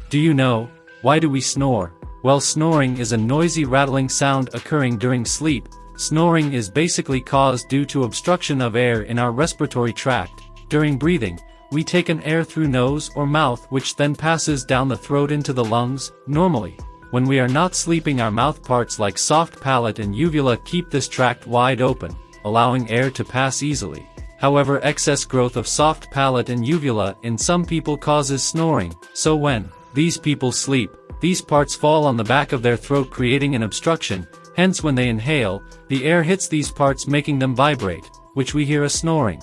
Do you know, why do we snore? Well, snoring is a noisy rattling sound occurring during sleep. Snoring is basically caused due to obstruction of air in our respiratory tract. During breathing, we take in air through nose or mouth, which then passes down the throat into the lungs. Normally, when we are not sleeping, our mouth parts like soft palate and uvula keep this tract wide open, allowing air to pass easily. However, excess growth of soft palate and uvula in some people causes snoring, so when these people sleep, these parts fall on the back of their throat, creating an obstruction. Hence, when they inhale, the air hits these parts, making them vibrate, which we hear as snoring.